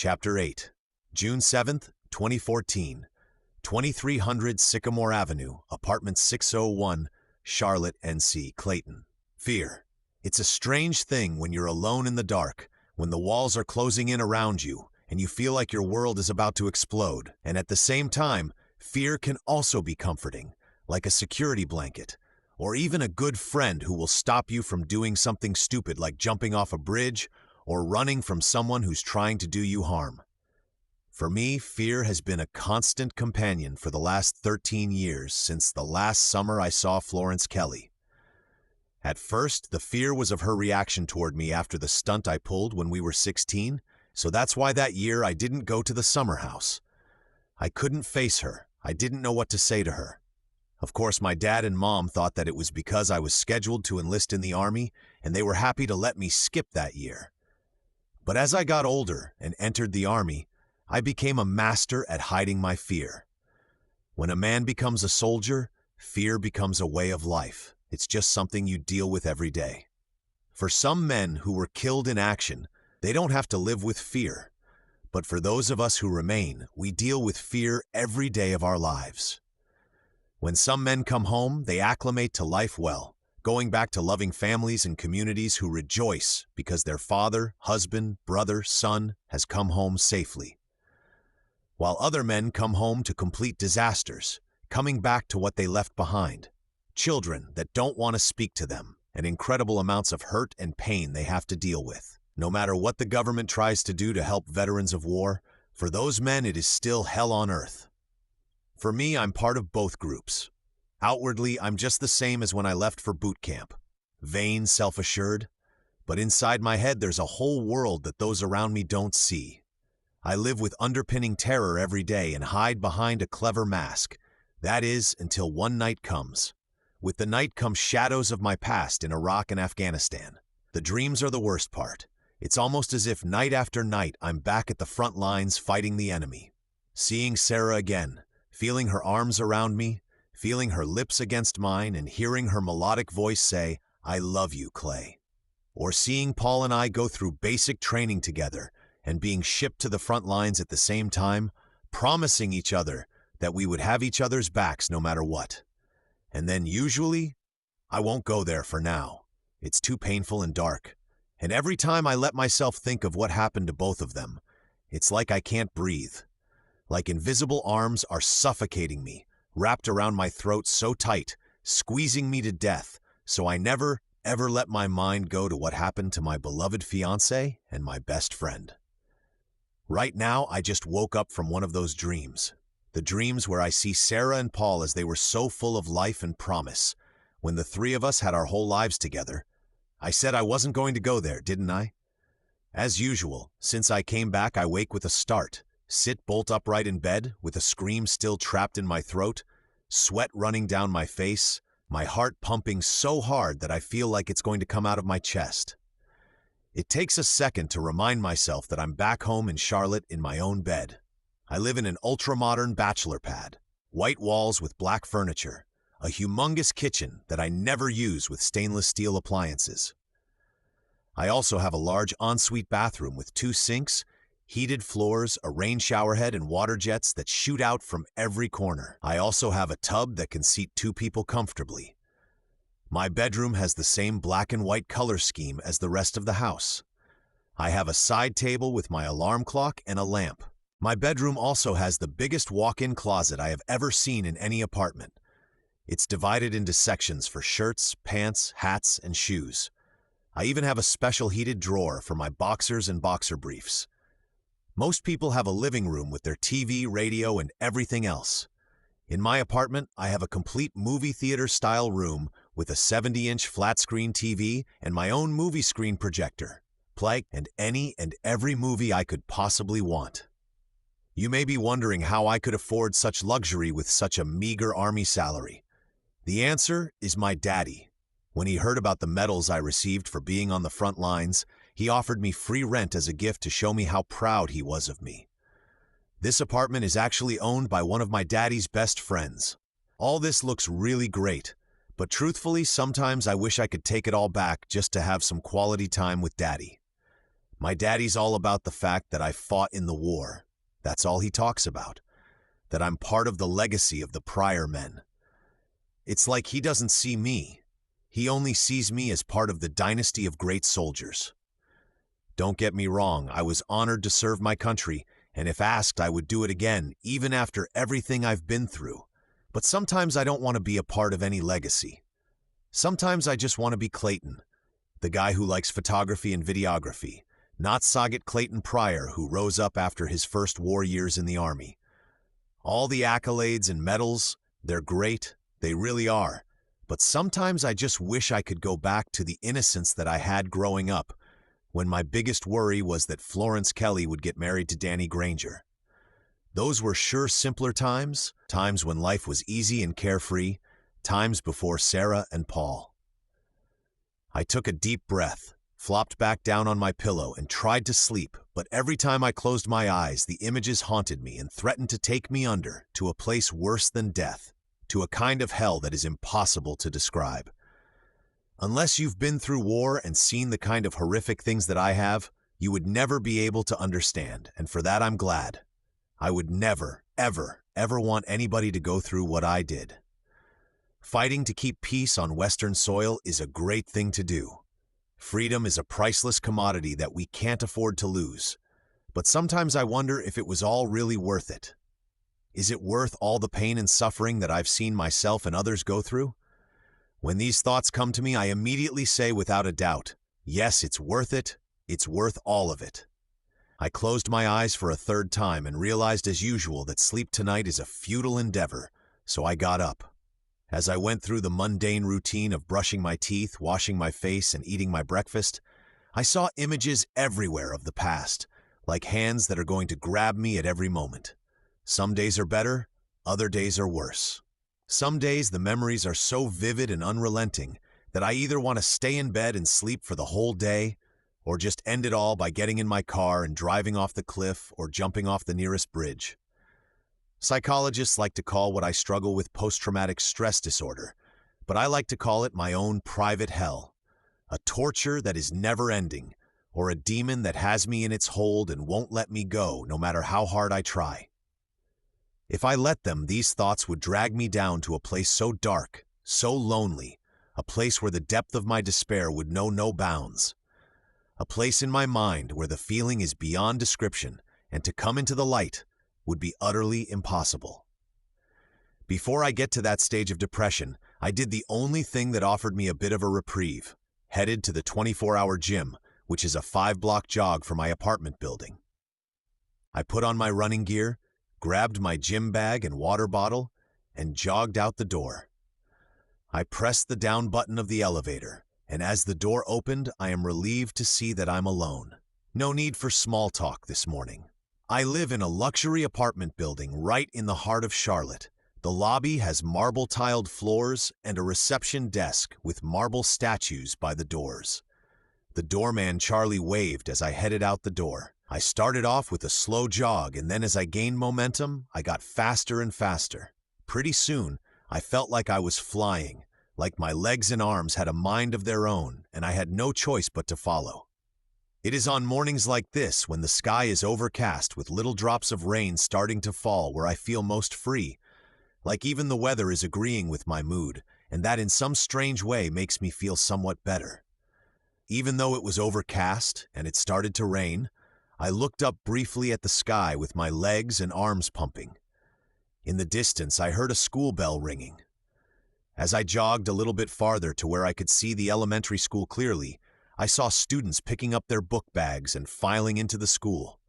Chapter 8, June 7th, 2014, 2300 Sycamore Avenue, Apartment 601, Charlotte, NC, Clayton. Fear. It's a strange thing when you're alone in the dark, when the walls are closing in around you, and you feel like your world is about to explode. And at the same time, fear can also be comforting, like a security blanket, or even a good friend who will stop you from doing something stupid like jumping off a bridge or running from someone who's trying to do you harm. For me, fear has been a constant companion for the last 13 years since the last summer I saw Florence Kelly. At first, the fear was of her reaction toward me after the stunt I pulled when we were 16, so that's why that year I didn't go to the summer house. I couldn't face her. I didn't know what to say to her. Of course, my dad and mom thought that it was because I was scheduled to enlist in the Army, and they were happy to let me skip that year. But as I got older and entered the Army, I became a master at hiding my fear. When a man becomes a soldier, fear becomes a way of life. It's just something you deal with every day. For some men who were killed in action, they don't have to live with fear. But for those of us who remain, we deal with fear every day of our lives. When some men come home, they acclimate to life well, going back to loving families and communities who rejoice because their father, husband, brother, son has come home safely. While other men come home to complete disasters, coming back to what they left behind. Children that don't want to speak to them, and incredible amounts of hurt and pain they have to deal with. No matter what the government tries to do to help veterans of war, for those men it is still hell on earth. For me, I'm part of both groups. Outwardly, I'm just the same as when I left for boot camp. Vain, self-assured. But inside my head there's a whole world that those around me don't see. I live with underpinning terror every day and hide behind a clever mask. That is, until one night comes. With the night comes shadows of my past in Iraq and Afghanistan. The dreams are the worst part. It's almost as if night after night I'm back at the front lines fighting the enemy. Seeing Sarah again, feeling her arms around me, feeling her lips against mine, and hearing her melodic voice say, "I love you, Clay." Or seeing Paul and I go through basic training together and being shipped to the front lines at the same time, promising each other that we would have each other's backs no matter what. And then usually, I won't go there for now. It's too painful and dark. And every time I let myself think of what happened to both of them, it's like I can't breathe. Like invisible arms are suffocating me, wrapped around my throat so tight, squeezing me to death, so I never, ever let my mind go to what happened to my beloved fiancé and my best friend. Right now, I just woke up from one of those dreams. The dreams where I see Sarah and Paul as they were so full of life and promise. When the three of us had our whole lives together. I said I wasn't going to go there, didn't I? As usual, since I came back, I wake with a start, sit bolt upright in bed with a scream still trapped in my throat, sweat running down my face, my heart pumping so hard that I feel like it's going to come out of my chest. It takes a second to remind myself that I'm back home in Charlotte in my own bed. I live in an ultra-modern bachelor pad, white walls with black furniture, a humongous kitchen that I never use with stainless steel appliances. I also have a large ensuite bathroom with 2 sinks, heated floors, a rain shower head, and water jets that shoot out from every corner. I also have a tub that can seat 2 people comfortably. My bedroom has the same black and white color scheme as the rest of the house. I have a side table with my alarm clock and a lamp. My bedroom also has the biggest walk-in closet I have ever seen in any apartment. It's divided into sections for shirts, pants, hats, and shoes. I even have a special heated drawer for my boxers and boxer briefs. Most people have a living room with their TV, radio, and everything else. In my apartment, I have a complete movie theater-style room with a 70-inch flat-screen TV and my own movie screen projector. Play and any and every movie I could possibly want. You may be wondering how I could afford such luxury with such a meager Army salary. The answer is my daddy. When he heard about the medals I received for being on the front lines, he offered me free rent as a gift to show me how proud he was of me. This apartment is actually owned by one of my daddy's best friends. All this looks really great, but truthfully, sometimes I wish I could take it all back just to have some quality time with daddy. My daddy's all about the fact that I fought in the war. That's all he talks about. That I'm part of the legacy of the prior men. It's like he doesn't see me. He only sees me as part of the dynasty of great soldiers. Don't get me wrong, I was honored to serve my country, and if asked, I would do it again, even after everything I've been through. But sometimes I don't want to be a part of any legacy. Sometimes I just want to be Clayton, the guy who likes photography and videography, not Sagat Clayton Pryor, who rose up after his first war years in the Army. All the accolades and medals, they're great, they really are. But sometimes I just wish I could go back to the innocence that I had growing up, when my biggest worry was that Florence Kelly would get married to Danny Granger. Those were sure simpler times, times when life was easy and carefree, times before Sarah and Paul. I took a deep breath, flopped back down on my pillow, and tried to sleep, but every time I closed my eyes, the images haunted me and threatened to take me under, to a place worse than death, to a kind of hell that is impossible to describe. Unless you've been through war and seen the kind of horrific things that I have, you would never be able to understand, and for that I'm glad. I would never, ever, ever want anybody to go through what I did. Fighting to keep peace on Western soil is a great thing to do. Freedom is a priceless commodity that we can't afford to lose. But sometimes I wonder if it was all really worth it. Is it worth all the pain and suffering that I've seen myself and others go through? When these thoughts come to me, I immediately say without a doubt, yes, it's worth it. It's worth all of it. I closed my eyes for a third time and realized as usual that sleep tonight is a futile endeavor, so I got up. As I went through the mundane routine of brushing my teeth, washing my face, and eating my breakfast, I saw images everywhere of the past, like hands that are going to grab me at every moment. Some days are better, other days are worse. Some days the memories are so vivid and unrelenting that I either want to stay in bed and sleep for the whole day, or just end it all by getting in my car and driving off the cliff or jumping off the nearest bridge. Psychologists like to call what I struggle with post-traumatic stress disorder, but I like to call it my own private hell, a torture that is never-ending, or a demon that has me in its hold and won't let me go no matter how hard I try. If I let them, these thoughts would drag me down to a place so dark, so lonely, a place where the depth of my despair would know no bounds. A place in my mind where the feeling is beyond description, and to come into the light would be utterly impossible. Before I get to that stage of depression, I did the only thing that offered me a bit of a reprieve, headed to the 24-hour gym, which is a 5-block jog from my apartment building. I put on my running gear, grabbed my gym bag and water bottle, and jogged out the door. I pressed the down button of the elevator, and as the door opened, I am relieved to see that I'm alone. No need for small talk this morning. I live in a luxury apartment building right in the heart of Charlotte. The lobby has marble-tiled floors and a reception desk with marble statues by the doors. The doorman Charlie waved as I headed out the door. I started off with a slow jog, and then as I gained momentum, I got faster and faster. Pretty soon, I felt like I was flying, like my legs and arms had a mind of their own, and I had no choice but to follow. It is on mornings like this, when the sky is overcast with little drops of rain starting to fall, where I feel most free, like even the weather is agreeing with my mood, and that in some strange way makes me feel somewhat better. Even though it was overcast and it started to rain, I looked up briefly at the sky with my legs and arms pumping. In the distance, I heard a school bell ringing. As I jogged a little bit farther to where I could see the elementary school clearly, I saw students picking up their book bags and filing into the school.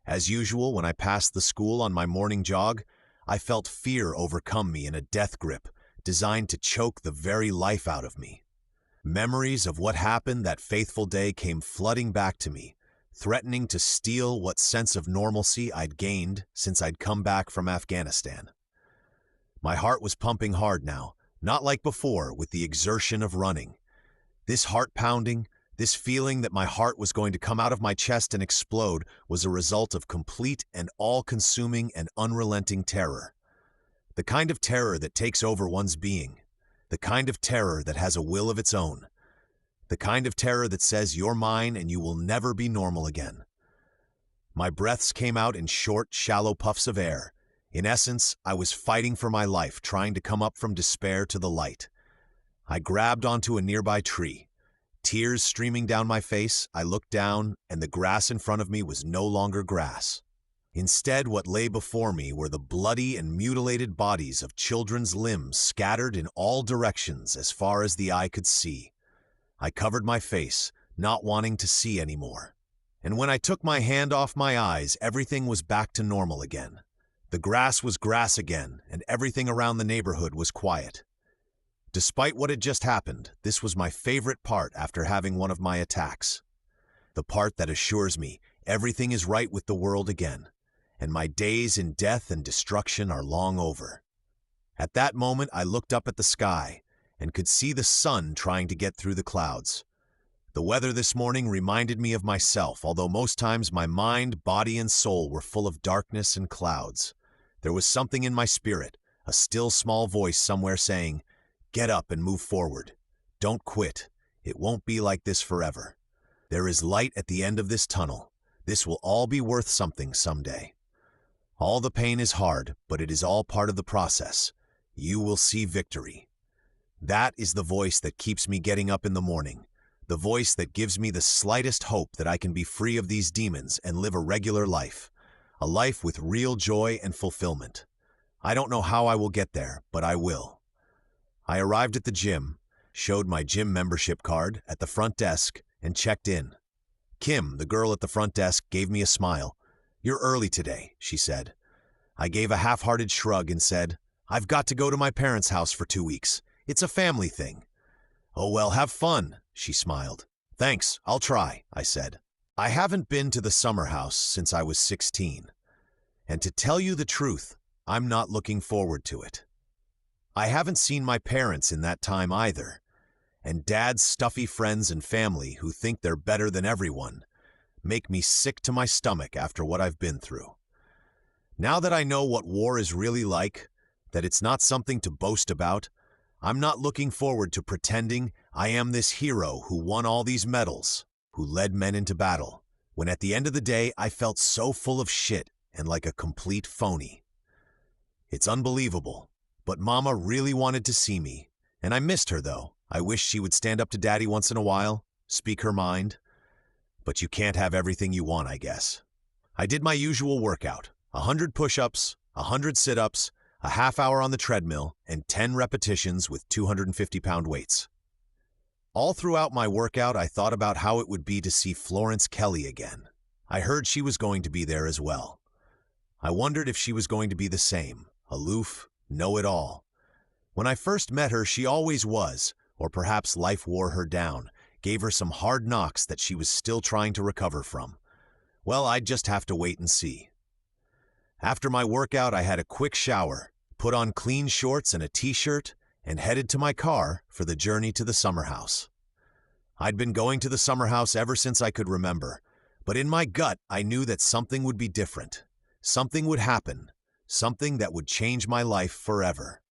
As usual, when I passed the school on my morning jog, I felt fear overcome me in a death grip designed to choke the very life out of me. Memories of what happened that fateful day came flooding back to me, threatening to steal what sense of normalcy I'd gained since I'd come back from Afghanistan. My heart was pumping hard now, not like before with the exertion of running. This heart pounding, this feeling that my heart was going to come out of my chest and explode, was a result of complete and all-consuming and unrelenting terror. The kind of terror that takes over one's being. The kind of terror that has a will of its own. The kind of terror that says you're mine and you will never be normal again. My breaths came out in short, shallow puffs of air. In essence, I was fighting for my life, trying to come up from despair to the light. I grabbed onto a nearby tree. Tears streaming down my face, I looked down, and the grass in front of me was no longer grass. Instead, what lay before me were the bloody and mutilated bodies of children's limbs scattered in all directions as far as the eye could see. I covered my face, not wanting to see anymore. And when I took my hand off my eyes, everything was back to normal again. The grass was grass again, and everything around the neighborhood was quiet. Despite what had just happened, this was my favorite part after having one of my attacks. The part that assures me everything is right with the world again, and my days in death and destruction are long over. At that moment, I looked up at the sky and could see the sun trying to get through the clouds. The weather this morning reminded me of myself, although most times my mind, body, and soul were full of darkness and clouds. There was something in my spirit, a still small voice somewhere saying, "Get up and move forward. Don't quit. It won't be like this forever. There is light at the end of this tunnel. This will all be worth something someday. All the pain is hard, but it is all part of the process. You will see victory." That is the voice that keeps me getting up in the morning. The voice that gives me the slightest hope that I can be free of these demons and live a regular life. A life with real joy and fulfillment. I don't know how I will get there, but I will. I arrived at the gym, showed my gym membership card at the front desk, and checked in. Kim, the girl at the front desk, gave me a smile. "You're early today," she said. I gave a half-hearted shrug and said, "I've got to go to my parents' house for 2 weeks. It's a family thing." "Oh well, have fun," she smiled. "Thanks, I'll try," I said. I haven't been to the summer house since I was 16. And to tell you the truth, I'm not looking forward to it. I haven't seen my parents in that time either. And Dad's stuffy friends and family who think they're better than everyone make me sick to my stomach after what I've been through. Now that I know what war is really like, that it's not something to boast about, I'm not looking forward to pretending I am this hero who won all these medals, who led men into battle, when at the end of the day I felt so full of shit and like a complete phony. It's unbelievable, but Mama really wanted to see me, and I missed her though. I wish she would stand up to Daddy once in a while, speak her mind. But you can't have everything you want, I guess. I did my usual workout, 100 push-ups, 100 sit-ups, a half hour on the treadmill, and 10 repetitions with 250-pound weights. All throughout my workout, I thought about how it would be to see Florence Kelly again. I heard she was going to be there as well. I wondered if she was going to be the same, aloof, know-it-all. When I first met her, she always was, or perhaps life wore her down, gave her some hard knocks that she was still trying to recover from. Well, I'd just have to wait and see. After my workout, I had a quick shower, put on clean shorts and a t-shirt, and headed to my car for the journey to the summer house. I'd been going to the summer house ever since I could remember, but in my gut, I knew that something would be different. Something would happen, something that would change my life forever.